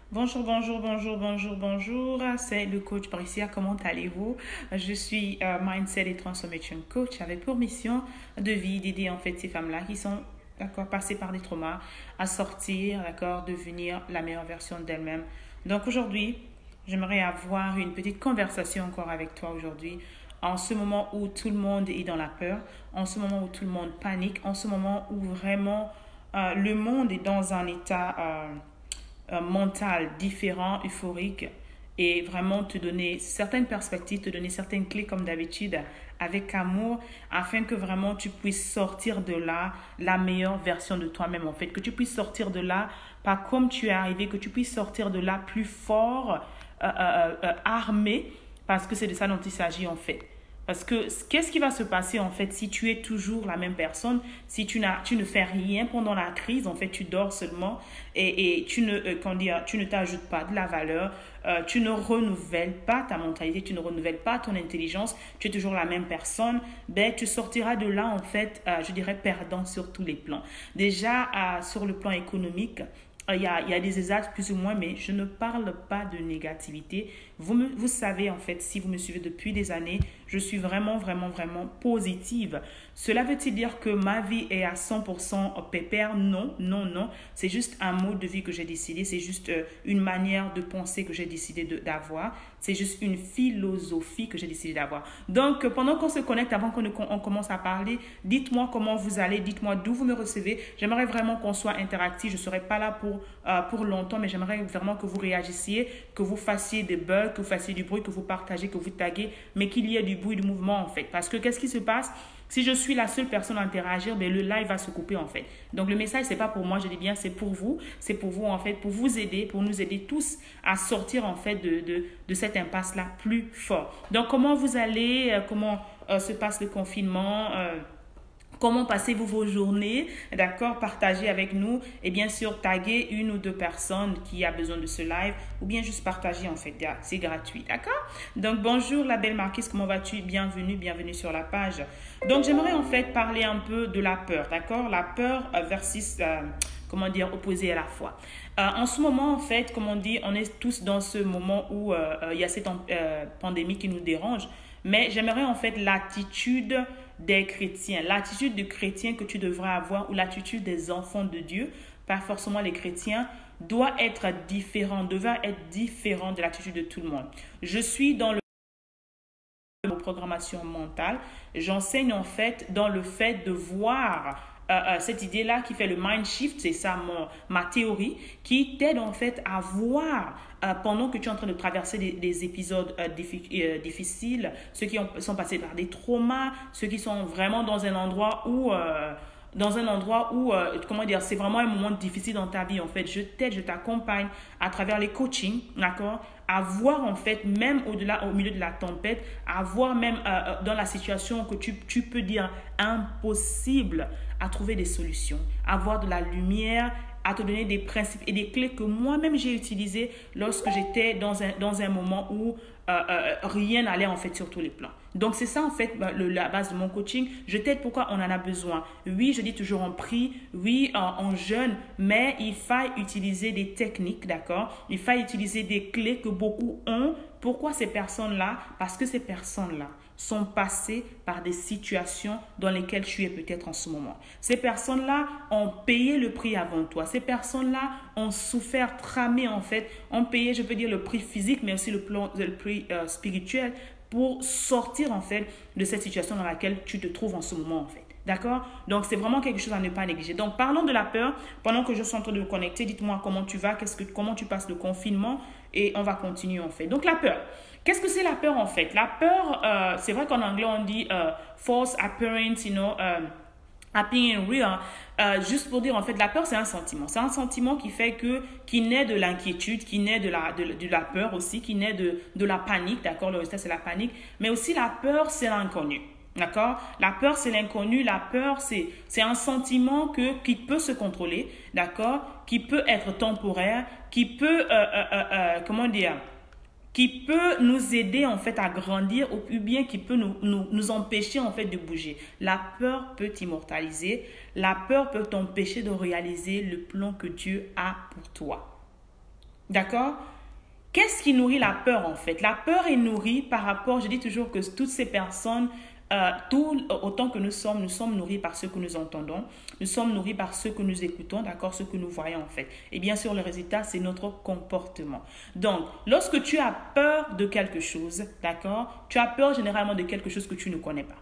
Bonjour, bonjour, bonjour, bonjour, bonjour. C'est le coach Patricia. Comment allez-vous? Je suis Mindset et Transformation Coach avec pour mission de vie d'aider en fait ces femmes-là qui sont d'accord passées par des traumas à sortir, d'accord, devenir la meilleure version d'elles-mêmes. Donc aujourd'hui, j'aimerais avoir une petite conversation encore avec toi aujourd'hui. En ce moment où tout le monde est dans la peur, en ce moment où tout le monde panique, en ce moment où vraiment le monde est dans un état mental différent, euphorique, et vraiment te donner certaines perspectives, te donner certaines clés comme d'habitude avec amour afin que vraiment tu puisses sortir de là la meilleure version de toi-même en fait, que tu puisses sortir de là pas comme tu es arrivé, que tu puisses sortir de là plus fort, armé, parce que c'est de ça dont il s'agit en fait. Parce que qu'est-ce qui va se passer en fait si tu es toujours la même personne, si tu ne fais rien pendant la crise, en fait tu dors seulement et tu ne, tu ne t'ajoutes pas de la valeur, tu ne renouvelles pas ta mentalité, tu ne renouvelles pas ton intelligence, tu es toujours la même personne, ben tu sortiras de là en fait, je dirais perdant sur tous les plans. Déjà sur le plan économique, il y a des exacts plus ou moins, mais je ne parle pas de négativité. Vous savez, en fait, si vous me suivez depuis des années, je suis vraiment, vraiment, vraiment positive. Cela veut-il dire que ma vie est à 100% pépère? Non, non, non. C'est juste un mode de vie que j'ai décidé. C'est juste une manière de penser que j'ai décidé d'avoir. C'est juste une philosophie que j'ai décidé d'avoir. Donc, pendant qu'on se connecte, avant qu'on commence à parler, dites-moi comment vous allez, dites-moi d'où vous me recevez. J'aimerais vraiment qu'on soit interactif. Je ne serai pas là pour longtemps, mais j'aimerais vraiment que vous réagissiez, que vous fassiez des bugs, que vous fassiez du bruit, que vous partagez, que vous taguez, mais qu'il y ait du bruit, du mouvement en fait. Parce que qu'est-ce qui se passe? Si je suis la seule personne à interagir, ben le live va se couper en fait. Donc le message, c'est pas pour moi, je dis bien, c'est pour vous. C'est pour vous en fait, pour vous aider, pour nous aider tous à sortir en fait de cette impasse-là plus fort. Donc comment vous allez, comment se passe le confinement, comment passez-vous vos journées, d'accord? Partagez avec nous et bien sûr taguez une ou deux personnes qui a besoin de ce live ou bien juste partager en fait, c'est gratuit, d'accord? Donc bonjour la belle Marquise, comment vas-tu? Bienvenue, bienvenue sur la page. Donc j'aimerais en fait parler un peu de la peur, d'accord? La peur versus, comment dire, opposée à la foi. En ce moment, en fait, comme on dit, on est tous dans ce moment où il y a cette pandémie qui nous dérange. Mais j'aimerais en fait l'attitude des chrétiens, l'attitude de chrétien que tu devrais avoir ou l'attitude des enfants de Dieu, pas forcément les chrétiens, doit être différent, devrait être différent de l'attitude de tout le monde. Je suis dans le programmation mentale, j'enseigne en fait dans le fait de voir cette idée-là qui fait le mind shift, c'est ça ma théorie, qui t'aide en fait à voir pendant que tu es en train de traverser des épisodes difficiles, ceux qui sont passés par des traumas, ceux qui sont vraiment dans un endroit où, comment dire, c'est vraiment un moment difficile dans ta vie, en fait. Je t'aide, je t'accompagne à travers les coachings, d'accord, à voir, en fait, même au-delà, au milieu de la tempête, à voir même dans la situation que tu peux dire impossible, à trouver des solutions, à voir de la lumière, à te donner des principes et des clés que moi-même j'ai utilisées lorsque j'étais dans un moment où rien n'allait en fait sur tous les plans. Donc c'est ça en fait la base de mon coaching. Je t'aide pourquoi on en a besoin. Oui, je dis toujours en prie, oui, en jeûne, mais il faut utiliser des techniques, d'accord? Il faut utiliser des clés que beaucoup ont. Pourquoi ces personnes-là? Parce que ces personnes-là sont passées par des situations dans lesquelles tu es peut-être en ce moment. Ces personnes-là ont payé le prix avant toi. Ces personnes-là ont souffert, tramé en fait, ont payé, je peux dire, le prix physique, mais aussi le prix spirituel pour sortir en fait de cette situation dans laquelle tu te trouves en ce moment en fait. D'accord? Donc, c'est vraiment quelque chose à ne pas négliger. Donc, parlons de la peur. Pendant que je suis en train de me connecter, dites-moi comment tu vas, comment tu passes le confinement et on va continuer en fait. Donc, la peur. Qu'est-ce que c'est la peur en fait? La peur, c'est vrai qu'en anglais, on dit false appearance, appearing real. Juste pour dire, en fait, la peur, c'est un sentiment. C'est un sentiment qui naît de l'inquiétude, qui naît de la peur aussi, qui naît de la panique, d'accord? Le résultat, c'est la panique. Mais aussi, la peur, c'est l'inconnu. D'accord? La peur, c'est l'inconnu. La peur, c'est un sentiment qui peut se contrôler, d'accord? Qui peut être temporaire, qui peut, comment dire, qui peut nous aider en fait à grandir ou bien qui peut nous empêcher en fait de bouger. La peur peut t'immortaliser. La peur peut t'empêcher de réaliser le plan que Dieu a pour toi. D'accord? Qu'est-ce qui nourrit la peur en fait? La peur est nourrie par rapport, je dis toujours que toutes ces personnes, autant que nous sommes nourris par ce que nous entendons, nous sommes nourris par ce que nous écoutons, d'accord, ce que nous voyons en fait. Et bien sûr, le résultat, c'est notre comportement. Donc, lorsque tu as peur de quelque chose, d'accord, tu as peur généralement de quelque chose que tu ne connais pas.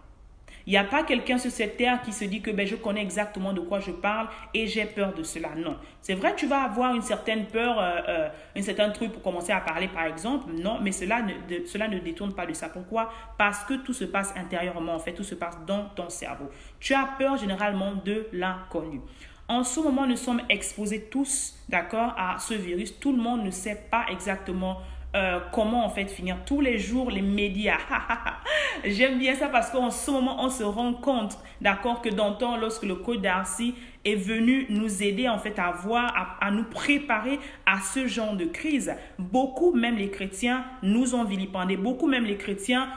Il n'y a pas quelqu'un sur cette terre qui se dit que je connais exactement de quoi je parle et j'ai peur de cela. Non. C'est vrai que tu vas avoir une certaine peur, un certain truc pour commencer à parler par exemple. Non, mais cela ne détourne pas de ça. Pourquoi? Parce que tout se passe intérieurement. En fait, tout se passe dans ton cerveau. Tu as peur généralement de l'inconnu. En ce moment, nous sommes exposés tous, d'accord, à ce virus. Tout le monde ne sait pas exactement comment en fait finir. Tous les jours, les médias. J'aime bien ça parce qu'en ce moment, on se rend compte, d'accord, que dans le temps, lorsque le coach Darcy est venu nous aider en fait à nous préparer à ce genre de crise, beaucoup, même les chrétiens, nous ont vilipendés. Beaucoup, même les chrétiens,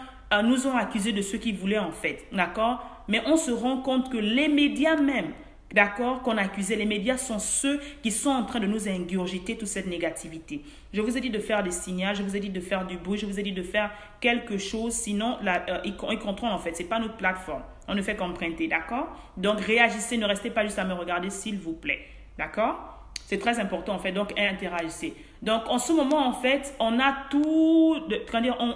nous ont accusés de ce qu'ils voulaient en fait, d'accord? Mais on se rend compte que les médias même, d'accord, qu'on accusait, les médias sont ceux qui sont en train de nous ingurgiter toute cette négativité. Je vous ai dit de faire des signaux, je vous ai dit de faire du bruit, je vous ai dit de faire quelque chose, sinon ils contrôlent en fait, c'est pas notre plateforme. On ne fait qu'emprunter, d'accord? Donc réagissez, ne restez pas juste à me regarder s'il vous plaît, d'accord? C'est très important en fait, donc interagissez. Donc en ce moment en fait, on a tout,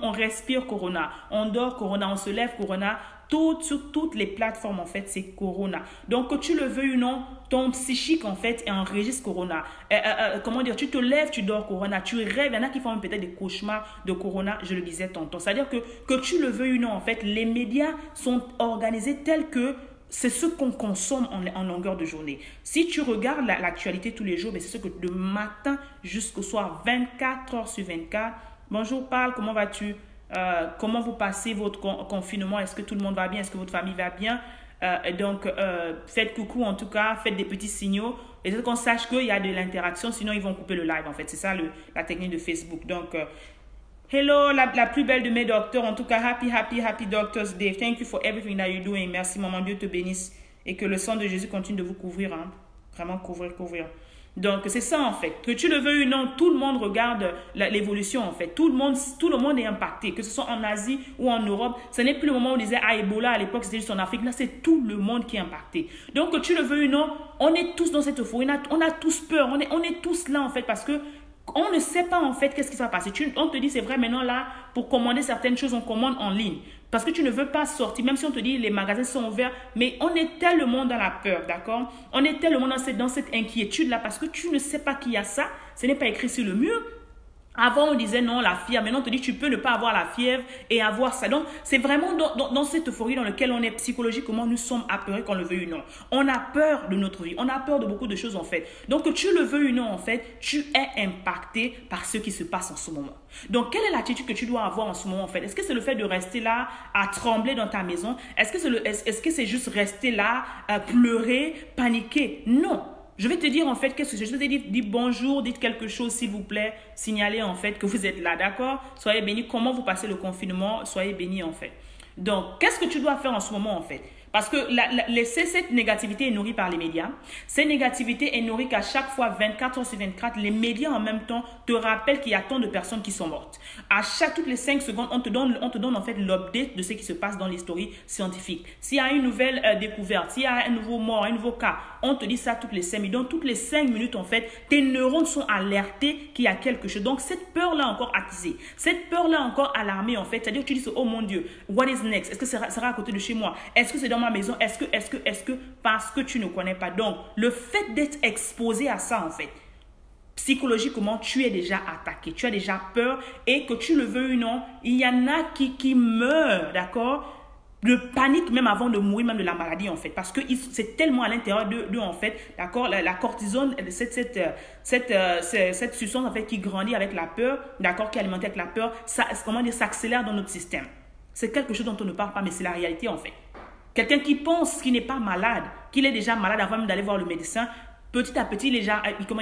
on respire Corona, on dort Corona, on se lève Corona. Sur toutes les plateformes, en fait, c'est Corona. Donc, que tu le veuilles ou non, ton psychique, en fait, est en registre Corona. Comment dire, tu te lèves, tu dors Corona, tu rêves. Il y en a qui font peut-être des cauchemars de Corona, je le disais tantôt. C'est-à-dire que tu le veuilles ou non, en fait, les médias sont organisés tels que c'est ce qu'on consomme en longueur de journée. Si tu regardes l'actualité tous les jours, c'est ce que de matin jusqu'au soir, 24 heures sur 24. Bonjour, Paul, comment vas-tu? Comment vous passez votre confinement? Est-ce que tout le monde va bien? Est-ce que votre famille va bien? Donc, faites coucou en tout cas, faites des petits signaux. Et c'est qu'on sache qu'il y a de l'interaction, sinon ils vont couper le live en fait. C'est ça la technique de Facebook. Donc, hello, la plus belle de mes docteurs. En tout cas, happy Doctors Day. Thank you for everything that you're doing. Merci, maman. Dieu te bénisse. Et que le sang de Jésus continue de vous couvrir. Hein. Vraiment couvrir. Donc, c'est ça en fait. Que tu le veuilles ou non, tout le monde regarde l'évolution en fait. Tout le monde est impacté. Que ce soit en Asie ou en Europe. Ce n'est plus le moment où on disait Ebola à l'époque, c'était juste en Afrique. Là, c'est tout le monde qui est impacté. Donc, que tu le veuilles ou non, on est tous dans cette euphorie. On a tous peur. On est tous là en fait parce que on ne sait pas en fait qu'est-ce qui va passer. On te dit c'est vrai maintenant là, pour commander certaines choses, on commande en ligne. Parce que tu ne veux pas sortir, même si on te dit les magasins sont ouverts, mais on est tellement dans la peur, d'accord? On est tellement dans cette inquiétude-là parce que tu ne sais pas qu'il y a ça. Ce n'est pas écrit sur le mur. Avant, on disait non, la fièvre. Maintenant, on te dit tu peux ne pas avoir la fièvre et avoir ça. Donc, c'est vraiment dans cette euphorie dans laquelle on est psychologiquement, nous sommes apeurés, qu'on le veuille ou non. On a peur de notre vie. On a peur de beaucoup de choses en fait. Donc, que tu le veuilles ou non, en fait, tu es impacté par ce qui se passe en ce moment. Donc, quelle est l'attitude que tu dois avoir en ce moment en fait? Est-ce que c'est le fait de rester là à trembler dans ta maison? Est-ce que c'est juste rester là, pleurer, paniquer? Non. Je vais te dire en fait, qu'est-ce que je vais te dire? Dites bonjour, dites quelque chose s'il vous plaît. Signalez en fait que vous êtes là, d'accord? Soyez bénis. Comment vous passez le confinement? Soyez bénis en fait. Donc, qu'est-ce que tu dois faire en ce moment en fait? Parce que cette négativité est nourrie par les médias. Cette négativité est nourrie qu'à chaque fois, 24 heures sur 24, les médias en même temps te rappellent qu'il y a tant de personnes qui sont mortes. Toutes les 5 secondes, on te donne en fait l'update de ce qui se passe dans l'histoire scientifique. S'il y a une nouvelle découverte, s'il y a un nouveau mort, un nouveau cas, on te dit ça toutes les 5 minutes. Donc, toutes les 5 minutes, en fait, tes neurones sont alertés qu'il y a quelque chose. Donc, cette peur-là encore attisée, cette peur-là encore alarmée, en fait, c'est-à-dire que tu dis, oh mon Dieu, what is next? Est-ce que ça sera à côté de chez moi? Est-ce que c'est dans ma maison? Est-ce que, parce que tu ne connais pas. Donc, le fait d'être exposé à ça, en fait, psychologiquement, tu es déjà attaqué, tu as déjà peur et que tu le veux ou non, il y en a qui meurent, d'accord? De panique même avant de mourir, même de la maladie en fait, parce que c'est tellement à l'intérieur d'eux en fait, d'accord, la cortisone, cette substance en fait qui grandit avec la peur, d'accord, qui est alimentée avec la peur, ça, comment dire, s'accélère dans notre système. C'est quelque chose dont on ne parle pas, mais c'est la réalité en fait. Quelqu'un qui pense qu'il n'est pas malade, qu'il est déjà malade avant même d'aller voir le médecin, petit à petit, les gens,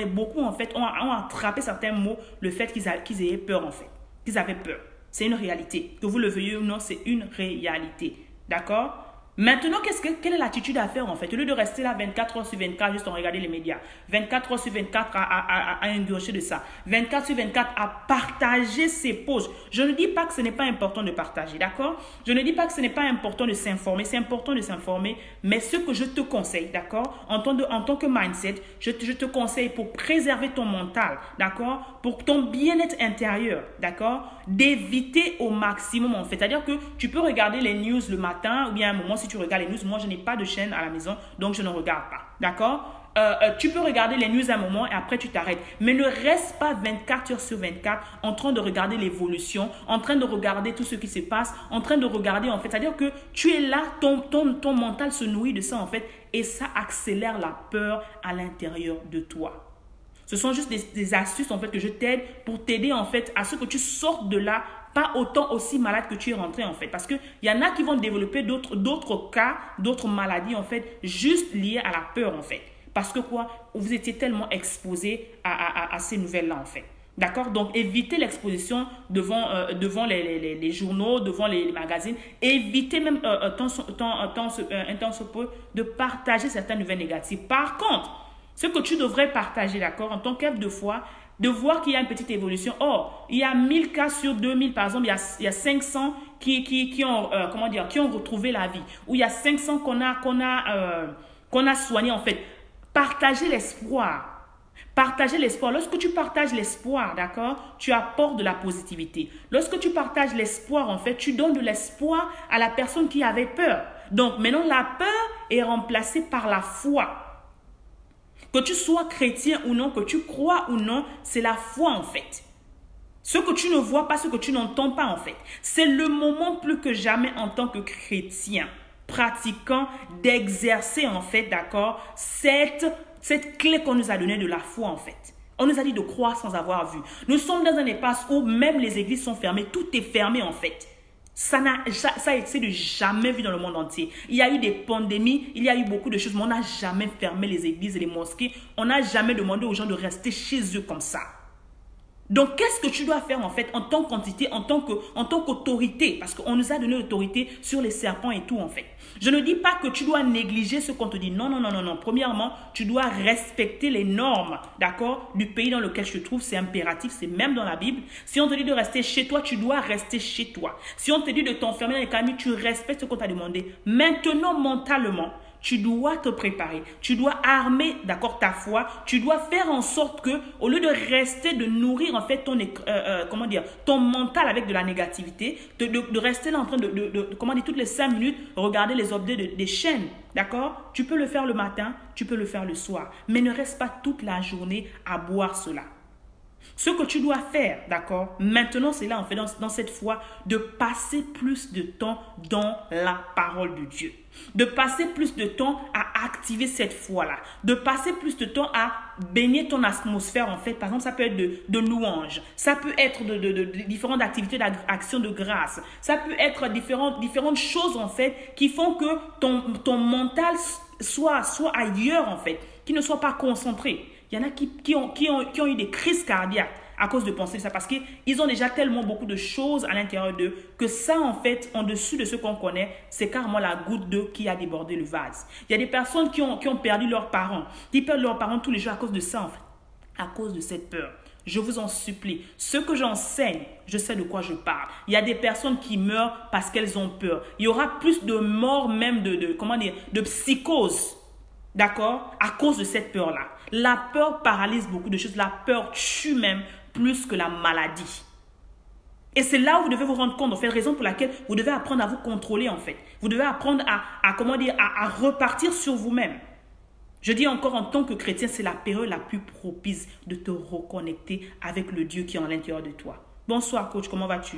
beaucoup en fait ont attrapé certains mots, le fait qu'ils aient peur en fait, qu'ils avaient peur. C'est une réalité. Que vous le veuillez ou non, c'est une réalité. D'accord? Maintenant, quelle est l'attitude à faire en fait? Au lieu de rester là 24 heures sur 24 juste en regarder les médias, 24 heures sur 24 à ingurger de ça, 24 sur 24 à partager ses posts. Je ne dis pas que ce n'est pas important de partager, d'accord? Je ne dis pas que ce n'est pas important de s'informer, c'est important de s'informer, mais ce que je te conseille, d'accord? En tant que mindset, je te conseille pour préserver ton mental, d'accord? Pour ton bien-être intérieur, d'accord? D'éviter au maximum en fait. C'est-à-dire que tu peux regarder les news le matin ou bien à un moment si tu regardes les news. Moi, je n'ai pas de chaîne à la maison, donc je ne regarde pas. D'accord? Tu peux regarder les news à un moment et après tu t'arrêtes. Mais ne reste pas 24 heures sur 24 en train de regarder l'évolution, en train de regarder tout ce qui se passe, en train de regarder en fait. C'est-à-dire que tu es là, ton mental se nourrit de ça en fait et ça accélère la peur à l'intérieur de toi. Ce sont juste des astuces en fait que je t'aide pour t'aider en fait à ce que tu sortes de là pas autant aussi malade que tu es rentré en fait. Parce qu'il y en a qui vont développer d'autres cas, d'autres maladies en fait, juste liées à la peur en fait. Parce que quoi? Vous étiez tellement exposé à ces nouvelles-là en fait. D'accord? Donc, évitez l'exposition devant les journaux, devant les magazines. Évitez même un temps se peu de partager certaines nouvelles négatives. Par contre, ce que tu devrais partager, d'accord, en tant qu'être de foi, de voir qu'il y a une petite évolution. Oh, il y a 1000 cas sur 2000, par exemple, il y a 500 qui ont retrouvé la vie. Ou il y a 500 qu'on a soigné en fait. Partagez l'espoir. Partagez l'espoir. Lorsque tu partages l'espoir, d'accord, tu apportes de la positivité. Lorsque tu partages l'espoir, en fait, tu donnes de l'espoir à la personne qui avait peur. Donc, maintenant, la peur est remplacée par la foi. Que tu sois chrétien ou non, que tu crois ou non, c'est la foi en fait. Ce que tu ne vois pas, ce que tu n'entends pas en fait. C'est le moment plus que jamais en tant que chrétien, pratiquant, d'exercer en fait, d'accord, cette clé qu'on nous a donnée de la foi en fait. On nous a dit de croire sans avoir vu. Nous sommes dans un espace où même les églises sont fermées, tout est fermé en fait. Ça a été de jamais vu dans le monde entier. Il y a eu des pandémies, il y a eu beaucoup de choses, mais on n'a jamais fermé les églises et les mosquées. On n'a jamais demandé aux gens de rester chez eux comme ça. Donc, qu'est-ce que tu dois faire en fait en tant qu'entité, en tant qu'autorité? Parce qu'on nous a donné l'autorité sur les serpents et tout en fait. Je ne dis pas que tu dois négliger ce qu'on te dit. Non, non, non, non, non. Premièrement, tu dois respecter les normes, d'accord, du pays dans lequel tu te trouves. C'est impératif, c'est même dans la Bible. Si on te dit de rester chez toi, tu dois rester chez toi. Si on te dit de t'enfermer dans les camis, tu respectes ce qu'on t'a demandé. Maintenant, mentalement, tu dois te préparer, tu dois armer, d'accord, ta foi, tu dois faire en sorte que, au lieu de rester, de nourrir en fait ton mental avec de la négativité, de rester là en train de toutes les 5 minutes, regarder les updates des chaînes, d'accord, tu peux le faire le matin, tu peux le faire le soir, mais ne reste pas toute la journée à boire cela. Ce que tu dois faire, d'accord, maintenant c'est là en fait dans cette foi, de passer plus de temps dans la parole de Dieu. De passer plus de temps à activer cette foi-là. De passer plus de temps à baigner ton atmosphère en fait. Par exemple, ça peut être de louange. Ça peut être de différentes activités d'action de grâce. Ça peut être différentes choses en fait qui font que ton mental soit ailleurs en fait. Qui ne soit pas concentré. Il y en a qui ont eu des crises cardiaques à cause de penser ça parce qu'ils ont déjà tellement beaucoup de choses à l'intérieur d'eux que ça, en fait, en dessus de ce qu'on connaît, c'est carrément la goutte d'eau qui a débordé le vase. Il y a des personnes qui ont perdu leurs parents, qui perdent leurs parents tous les jours à cause de ça, en fait, à cause de cette peur. Je vous en supplie, ce que j'enseigne, je sais de quoi je parle. Il y a des personnes qui meurent parce qu'elles ont peur. Il y aura plus de morts même de psychose. D'accord? À cause de cette peur-là. La peur paralyse beaucoup de choses. La peur tue même plus que la maladie. Et c'est là où vous devez vous rendre compte, en fait, raison pour laquelle vous devez apprendre à vous contrôler, en fait. Vous devez apprendre à repartir sur vous-même. Je dis encore, en tant que chrétien, c'est la période la plus propice de te reconnecter avec le Dieu qui est à l'intérieur de toi. Bonsoir, coach, comment vas-tu?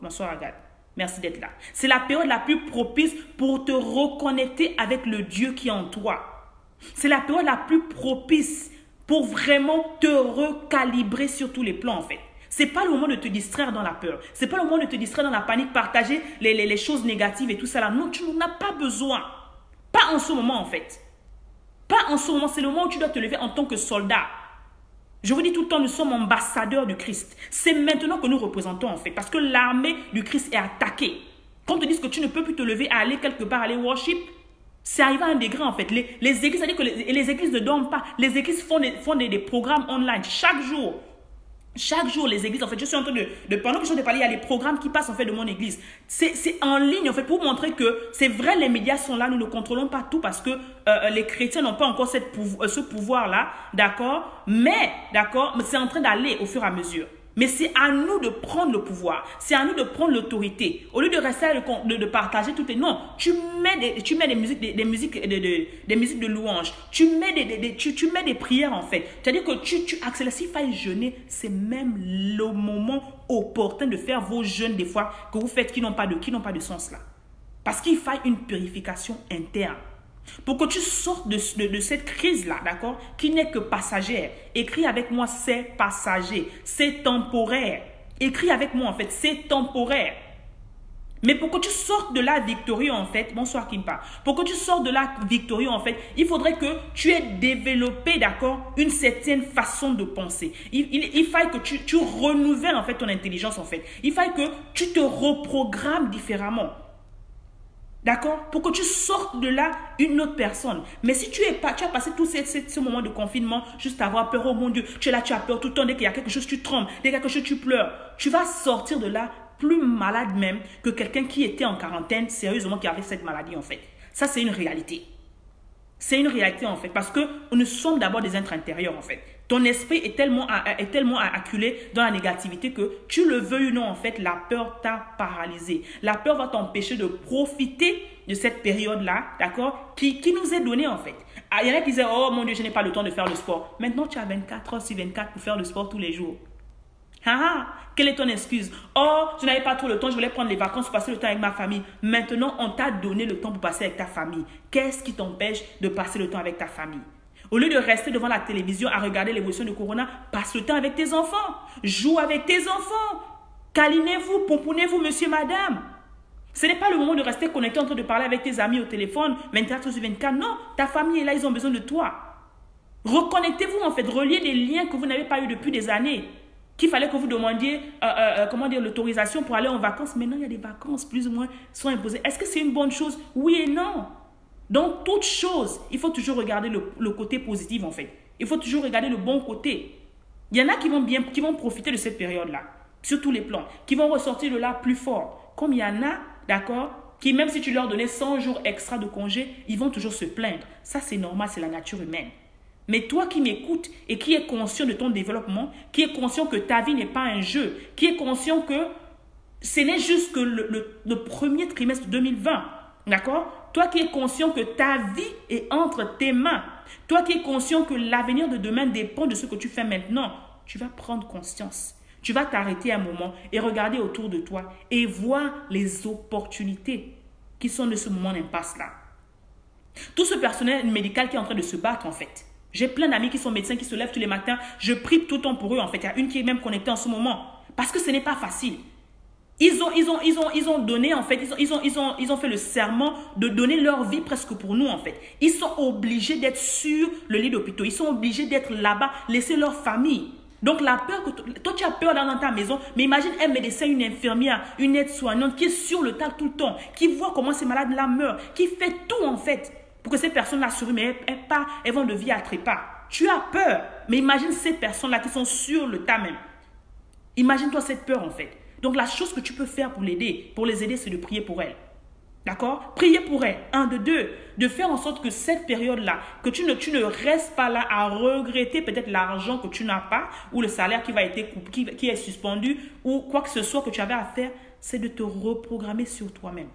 Bonsoir, Agathe. Merci d'être là. C'est la période la plus propice pour te reconnecter avec le Dieu qui est en toi. C'est la période la plus propice pour vraiment te recalibrer sur tous les plans en fait. Ce n'est pas le moment de te distraire dans la peur. Ce n'est pas le moment de te distraire dans la panique, partager les choses négatives et tout ça là. Non, tu n'en as pas besoin. Pas en ce moment en fait. Pas en ce moment. C'est le moment où tu dois te lever en tant que soldat. Je vous dis tout le temps, nous sommes ambassadeurs du Christ. C'est maintenant que nous représentons en fait. Parce que l'armée du Christ est attaquée. Qu'on te dise que tu ne peux plus te lever à aller quelque part, aller worship. C'est arrivé à un degré en fait. Les églises, c'est-à-dire que les églises ne dorment pas. Les églises font des programmes online chaque jour. Chaque jour, les églises, en fait, je suis en train pendant que je suis en train de parler, il y a les programmes qui passent en fait de mon église. C'est en ligne en fait pour montrer que c'est vrai, les médias sont là, nous ne contrôlons pas tout parce que les chrétiens n'ont pas encore ce pouvoir-là, d'accord? Mais c'est en train d'aller au fur et à mesure. Mais c'est à nous de prendre le pouvoir. C'est à nous de prendre l'autorité. Au lieu de rester de partager tout et non, tu mets des musiques de louange. Tu mets des prières en fait. C'est-à-dire que tu accélères. S'il faille jeûner, c'est même le moment opportun de faire vos jeûnes des fois que vous faites qui n'ont pas de sens là. Parce qu'il faille une purification interne. Pour que tu sortes de cette crise-là, d'accord, qui n'est que passagère. Écris avec moi, c'est passager, c'est temporaire. Écris avec moi, en fait, c'est temporaire. Mais pour que tu sortes de là victorieux, en fait, bonsoir Kimpa, pour que tu sortes de là victorieux, en fait, il faudrait que tu aies développé, d'accord, une certaine façon de penser. Il faille que tu renouvelles, en fait, ton intelligence, en fait. Il faille que tu te reprogrammes différemment. D'accord? Pour que tu sortes de là une autre personne. Mais si tu as passé tout ce moment de confinement, juste avoir peur, oh mon Dieu, tu es là, tu as peur tout le temps, dès qu'il y a quelque chose, tu trembles, dès qu'il y a quelque chose, tu pleures. Tu vas sortir de là plus malade même que quelqu'un qui était en quarantaine, sérieusement, qui avait cette maladie en fait. Ça, c'est une réalité. C'est une réalité en fait, parce que nous sommes d'abord des êtres intérieurs en fait. Ton esprit est tellement acculé dans la négativité que tu le veux ou non en fait, la peur t'a paralysé. La peur va t'empêcher de profiter de cette période-là, d'accord, qui nous est donnée en fait. Il y en a qui disaient, oh mon Dieu, je n'ai pas le temps de faire le sport. Maintenant, tu as 24 heures sur 24 pour faire le sport tous les jours. Quelle est ton excuse? Oh, je n'avais pas trop le temps, je voulais prendre les vacances, passer le temps avec ma famille. Maintenant, on t'a donné le temps pour passer avec ta famille. Qu'est-ce qui t'empêche de passer le temps avec ta famille? Au lieu de rester devant la télévision à regarder l'évolution du corona, passe le temps avec tes enfants. Joue avec tes enfants. Câlinez-vous, pompounez-vous, monsieur, madame. Ce n'est pas le moment de rester connecté en train de parler avec tes amis au téléphone, 24 sur 24. Non, ta famille est là, ils ont besoin de toi. Reconnectez-vous en fait, reliez des liens que vous n'avez pas eu depuis des années. Qu'il fallait que vous demandiez l'autorisation pour aller en vacances. Maintenant, il y a des vacances plus ou moins sont imposées. Est-ce que c'est une bonne chose? Oui et non. Donc, toute chose, il faut toujours regarder le côté positif en fait. Il faut toujours regarder le bon côté. Il y en a qui vont profiter de cette période-là, sur tous les plans, qui vont ressortir de là plus fort. Comme il y en a, d'accord, qui même si tu leur donnais 100 jours extra de congé, ils vont toujours se plaindre. Ça, c'est normal, c'est la nature humaine. Mais toi qui m'écoutes et qui es conscient de ton développement, qui est conscient que ta vie n'est pas un jeu, qui est conscient que ce n'est juste que le premier trimestre 2020, d'accord? Toi qui es conscient que ta vie est entre tes mains, toi qui es conscient que l'avenir de demain dépend de ce que tu fais maintenant, tu vas prendre conscience. Tu vas t'arrêter un moment et regarder autour de toi et voir les opportunités qui sont de ce moment d'impasse-là. Tout ce personnel médical qui est en train de se battre en fait. J'ai plein d'amis qui sont médecins, qui se lèvent tous les matins. Je prie tout le temps pour eux, en fait. Il y a une qui est même connectée en ce moment. Parce que ce n'est pas facile. Ils ont donné, en fait, ils ont fait le serment de donner leur vie presque pour nous, en fait. Ils sont obligés d'être sur le lit d'hôpital. Ils sont obligés d'être là-bas, laisser leur famille. Donc, la peur que toi, tu as peur dans ta maison. Mais imagine un médecin, une infirmière, une aide-soignante qui est sur le tas tout le temps, qui voit comment ces malades-là meurent, qui fait tout, en fait, pour que ces personnes-là survivent, mais elles vont de vie à trépas. Tu as peur, mais imagine ces personnes-là qui sont sur le tas même. Imagine-toi cette peur en fait. Donc la chose que tu peux faire pour les aider, c'est de prier pour elles. D'accord? Prier pour elles. Un, de deux. De faire en sorte que cette période-là, que tu ne restes pas là à regretter peut-être l'argent que tu n'as pas, ou le salaire qui va être coupé, qui est suspendu, ou quoi que ce soit que tu avais à faire, c'est de te reprogrammer sur toi-même.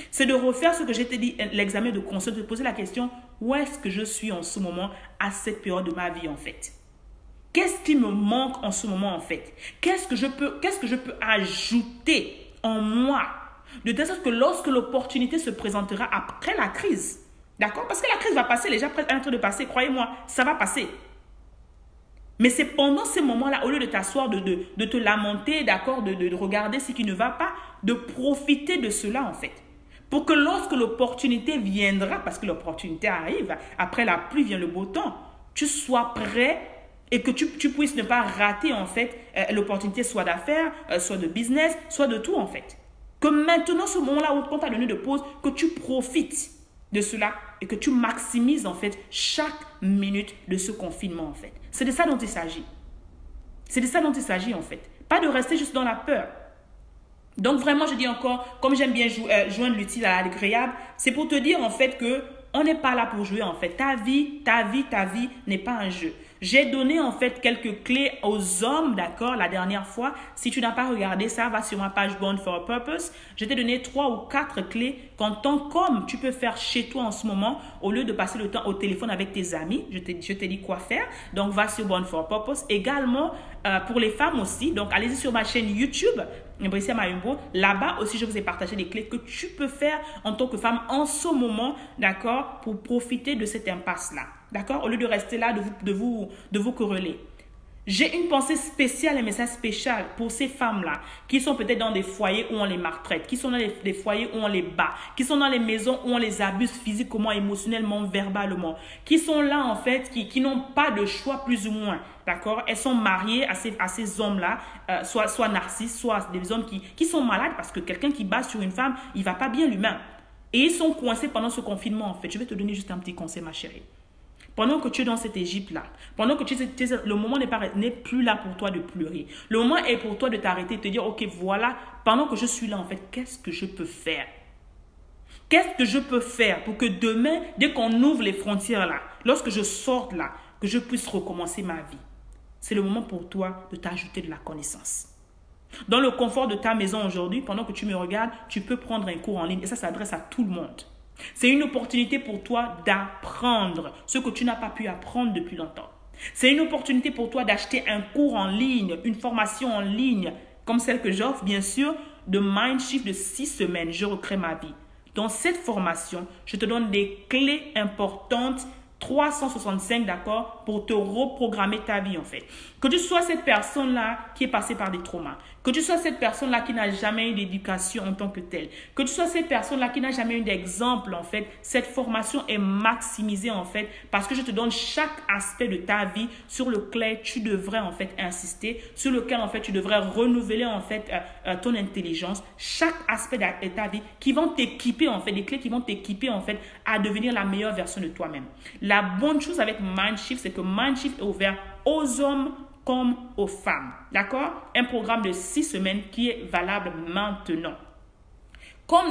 C'est de refaire ce que j'ai dit, l'examen de conscience, de poser la question, où est-ce que je suis en ce moment à cette période de ma vie en fait? Qu'est-ce qui me manque en ce moment en fait? Qu'est-ce que je peux ajouter en moi? De telle sorte que lorsque l'opportunité se présentera après la crise, d'accord? Parce que la crise va passer, les gens sont en train de passer, croyez-moi, ça va passer. Mais c'est pendant ces moments-là, au lieu de t'asseoir, de te lamenter, d'accord, de regarder ce qui ne va pas, de profiter de cela en fait. Pour que lorsque l'opportunité viendra, parce que l'opportunité arrive, après la pluie vient le beau temps, tu sois prêt et que tu puisses ne pas rater en fait l'opportunité soit d'affaires, soit de business, soit de tout en fait. Que maintenant, ce moment-là où on t'a donné de pause, que tu profites de cela et que tu maximises en fait chaque minute de ce confinement en fait. C'est de ça dont il s'agit. C'est de ça dont il s'agit en fait. Pas de rester juste dans la peur. Donc vraiment, je dis encore, comme j'aime bien joindre l'utile à l'agréable, c'est pour te dire en fait que on n'est pas là pour jouer en fait. Ta vie n'est pas un jeu. J'ai donné en fait quelques clés aux hommes, d'accord, la dernière fois. Si tu n'as pas regardé ça, va sur ma page Born for a Purpose. Je t'ai donné 3 ou 4 clés qu'en tant qu'homme, tu peux faire chez toi en ce moment au lieu de passer le temps au téléphone avec tes amis. Je t'ai dit quoi faire. Donc, va sur Born for a Purpose. Également, pour les femmes aussi. Donc, allez-y sur ma chaîne YouTube. Là-bas aussi, je vous ai partagé des clés que tu peux faire en tant que femme en ce moment, d'accord, pour profiter de cette impasse-là. D'accord? Au lieu de rester là, de vous quereller. J'ai une pensée spéciale, un message spécial pour ces femmes-là qui sont peut-être dans des foyers où on les maltraite, qui sont dans des foyers où on les bat, qui sont dans les maisons où on les abuse physiquement, émotionnellement, verbalement, qui sont là en fait, qui n'ont pas de choix plus ou moins. D'accord? Elles sont mariées à ces hommes-là, soit narcisses, soit des hommes qui sont malades parce que quelqu'un qui bat sur une femme, il ne va pas bien lui-même. Et ils sont coincés pendant ce confinement en fait. Je vais te donner juste un petit conseil, ma chérie. Pendant que tu es dans cette Égypte-là, pendant que le moment n'est plus là pour toi de pleurer. Le moment est pour toi de t'arrêter et de te dire, ok, voilà, pendant que je suis là, en fait, qu'est-ce que je peux faire? Qu'est-ce que je peux faire pour que demain, dès qu'on ouvre les frontières là, lorsque je sorte là, que je puisse recommencer ma vie? C'est le moment pour toi de t'ajouter de la connaissance. Dans le confort de ta maison aujourd'hui, pendant que tu me regardes, tu peux prendre un cours en ligne et ça s'adresse à tout le monde. C'est une opportunité pour toi d'apprendre ce que tu n'as pas pu apprendre depuis longtemps. C'est une opportunité pour toi d'acheter un cours en ligne, une formation en ligne, comme celle que j'offre, bien sûr, de Mindshift de 6 semaines. Je recrée ma vie. Dans cette formation, je te donne des clés importantes, 365, d'accord, pour te reprogrammer ta vie, en fait. Que tu sois cette personne-là qui est passée par des traumas, que tu sois cette personne-là qui n'a jamais eu d'éducation en tant que telle, que tu sois cette personne-là qui n'a jamais eu d'exemple, en fait, cette formation est maximisée, en fait, parce que je te donne chaque aspect de ta vie sur lequel tu devrais, en fait, insister, sur lequel, en fait, tu devrais renouveler, en fait, ton intelligence, chaque aspect de ta vie qui vont t'équiper, en fait, des clés qui vont t'équiper, en fait, à devenir la meilleure version de toi-même. La bonne chose avec Mindshift, c'est que Mindshift est ouvert aux hommes comme aux femmes. D'accord? Un programme de 6 semaines qui est valable maintenant. Comme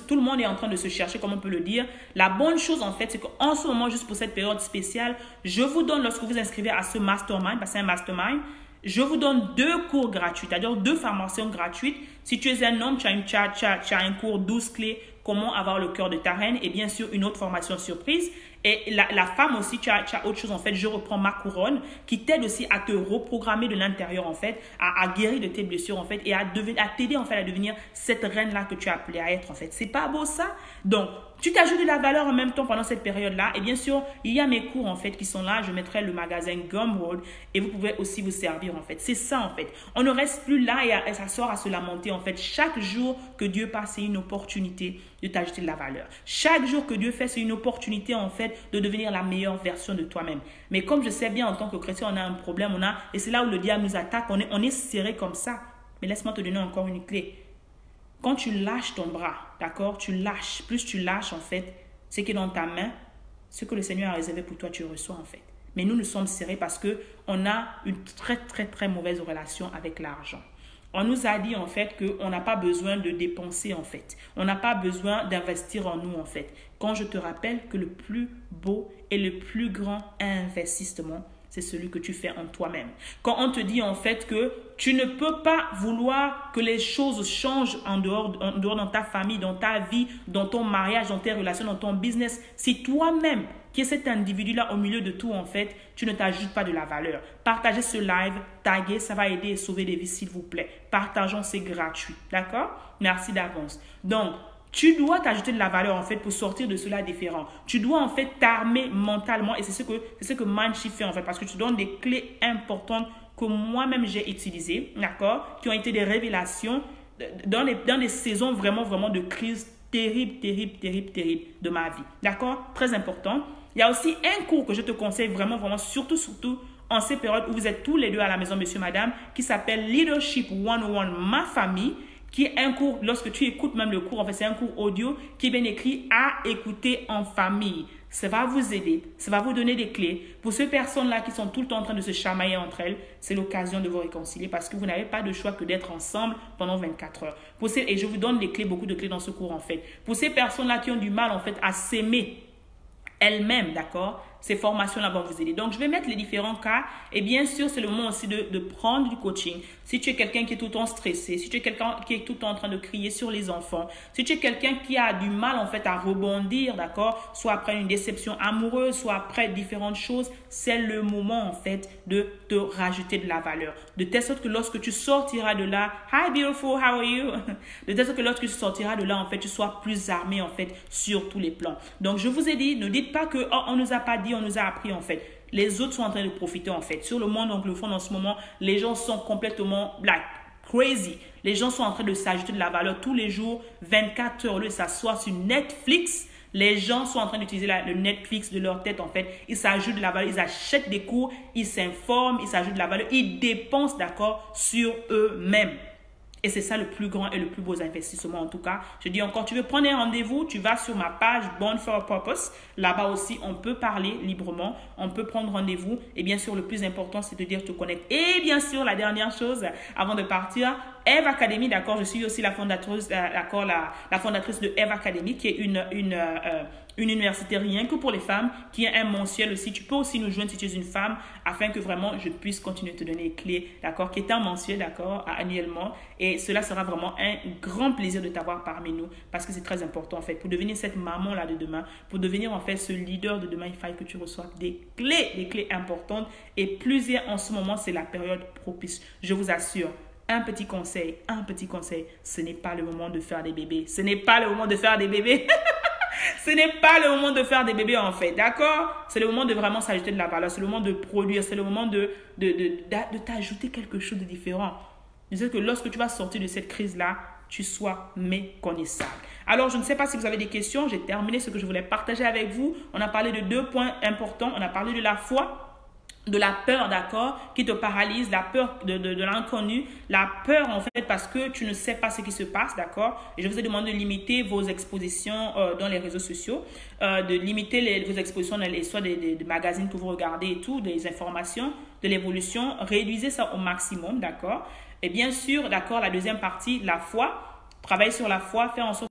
tout le monde est en train de se chercher, comme on peut le dire, la bonne chose en fait, c'est qu'en ce moment, juste pour cette période spéciale, je vous donne, lorsque vous inscrivez à ce mastermind, parce que c'est un mastermind, je vous donne 2 cours gratuits, c'est-à-dire 2 formations gratuites. Si tu es un homme, tu as un cours 12 clés, comment avoir le cœur de ta reine, et bien sûr une autre formation surprise. Et la femme aussi, tu as autre chose en fait, je reprends ma couronne qui t'aide aussi à te reprogrammer de l'intérieur en fait, à guérir de tes blessures en fait et à t'aider en fait à devenir cette reine-là que tu as appelée à être en fait. C'est pas beau ça? Donc, tu t'ajoutes de la valeur en même temps pendant cette période-là. Et bien sûr, il y a mes cours en fait qui sont là. Je mettrai le magasin Gumroad et vous pouvez aussi vous servir en fait. C'est ça en fait. On ne reste plus là et s'asseoir à se lamenter en fait. Chaque jour que Dieu passe, c'est une opportunité de t'ajouter de la valeur. Chaque jour que Dieu fait, c'est une opportunité en fait de devenir la meilleure version de toi-même. Mais comme je sais bien en tant que chrétien, on a un problème, et c'est là où le diable nous attaque, on est serré comme ça. Mais laisse-moi te donner encore une clé. Quand tu lâches ton bras, d'accord, tu lâches, plus tu lâches en fait, ce qui est dans ta main, ce que le Seigneur a réservé pour toi, tu reçois en fait. Mais nous sommes serrés parce qu'on a une très très très mauvaise relation avec l'argent. On nous a dit en fait qu'on n'a pas besoin de dépenser en fait. On n'a pas besoin d'investir en nous en fait. Quand je te rappelle que le plus beau et le plus grand investissement, c'est celui que tu fais en toi-même. Quand on te dit en fait que tu ne peux pas vouloir que les choses changent en dehors dans ta famille, dans ta vie, dans ton mariage, dans tes relations, dans ton business, si toi-même qui est cet individu-là au milieu de tout en fait, tu ne t'ajoutes pas de la valeur. Partagez ce live, taguez, ça va aider et sauver des vies s'il vous plaît. Partageons, c'est gratuit. D'accord? Merci d'avance. Donc, tu dois t'ajouter de la valeur en fait pour sortir de cela différent. Tu dois en fait t'armer mentalement et c'est ce que Mindshift fait en fait parce que tu donnes des clés importantes que moi-même j'ai utilisées, d'accord, qui ont été des révélations dans des saisons vraiment de crise terrible de ma vie, d'accord, très important. Il y a aussi un cours que je te conseille vraiment surtout en ces périodes où vous êtes tous les deux à la maison, monsieur, madame, qui s'appelle Leadership 101, ma famille, qui est un cours, lorsque tu écoutes même le cours, en fait, c'est un cours audio qui est bien écrit à écouter en famille. Ça va vous aider, ça va vous donner des clés. Pour ces personnes-là qui sont tout le temps en train de se chamailler entre elles, c'est l'occasion de vous réconcilier parce que vous n'avez pas de choix que d'être ensemble pendant 24 heures. Et je vous donne des clés, beaucoup de clés dans ce cours, en fait. Pour ces personnes-là qui ont du mal, en fait, à s'aimer elles-mêmes, d'accord? Ces formations-là vont vous aider. Donc, je vais mettre les différents cas. Et bien sûr, c'est le moment aussi de prendre du coaching. Si tu es quelqu'un qui est tout le temps stressé, si tu es quelqu'un qui est tout le temps en train de crier sur les enfants, si tu es quelqu'un qui a du mal, en fait, à rebondir, d'accord? Soit après une déception amoureuse, soit après différentes choses, c'est le moment, en fait, de te rajouter de la valeur. De telle sorte que lorsque tu sortiras de là, hi beautiful, how are you? De telle sorte que lorsque tu sortiras de là, en fait, tu sois plus armé, en fait, sur tous les plans. Donc, je vous ai dit, ne dites pas que, oh, on nous a pas dit, on nous a appris, en fait. Les autres sont en train de profiter, en fait. Sur le monde anglophone, en ce moment, les gens sont complètement like crazy. Les gens sont en train de s'ajouter de la valeur tous les jours, 24 heures, au lieu de s'asseoir sur Netflix. Les gens sont en train d'utiliser le Netflix de leur tête, en fait. Ils s'ajoutent de la valeur, ils achètent des cours, ils s'informent, ils s'ajoutent de la valeur, ils dépensent, d'accord, sur eux-mêmes. Et c'est ça le plus grand et le plus beau investissement, en tout cas. Je dis encore, tu veux prendre un rendez-vous, tu vas sur ma page Born for a Purpose. Là-bas aussi, on peut parler librement, on peut prendre rendez-vous. Et bien sûr, le plus important, c'est de dire te connecter. Et bien sûr, la dernière chose, avant de partir, Eve Academy, d'accord, je suis aussi la fondatrice, d'accord, la fondatrice de Eve Academy, qui est une université rien que pour les femmes, qui est un mensuel aussi. Tu peux aussi nous joindre si tu es une femme, afin que vraiment je puisse continuer de te donner les clés, d'accord, qui est un mensuel, d'accord, annuellement. Et cela sera vraiment un grand plaisir de t'avoir parmi nous, parce que c'est très important, en fait. Pour devenir cette maman-là de demain, pour devenir, en fait, ce leader de demain, il faut que tu reçoives des clés importantes. Et plusieurs, en ce moment, c'est la période propice. Je vous assure. Un petit conseil, ce n'est pas le moment de faire des bébés. Ce n'est pas le moment de faire des bébés. Ce n'est pas le moment de faire des bébés, en fait, d'accord? C'est le moment de vraiment s'ajouter de la valeur, c'est le moment de produire, c'est le moment de t'ajouter quelque chose de différent. Je sais que lorsque tu vas sortir de cette crise-là, tu sois méconnaissable. Alors, je ne sais pas si vous avez des questions. J'ai terminé ce que je voulais partager avec vous. On a parlé de 2 points importants. On a parlé de la foi, de la peur, d'accord, qui te paralyse, la peur de l'inconnu, la peur, en fait, parce que tu ne sais pas ce qui se passe, d'accord. Et je vous ai demandé de limiter vos expositions dans les réseaux sociaux, de limiter vos expositions dans soit des magazines que vous regardez et tout, des informations, de l'évolution. Réduisez ça au maximum, d'accord. Et bien sûr, d'accord, la deuxième partie, la foi. Travailler sur la foi, faire en sorte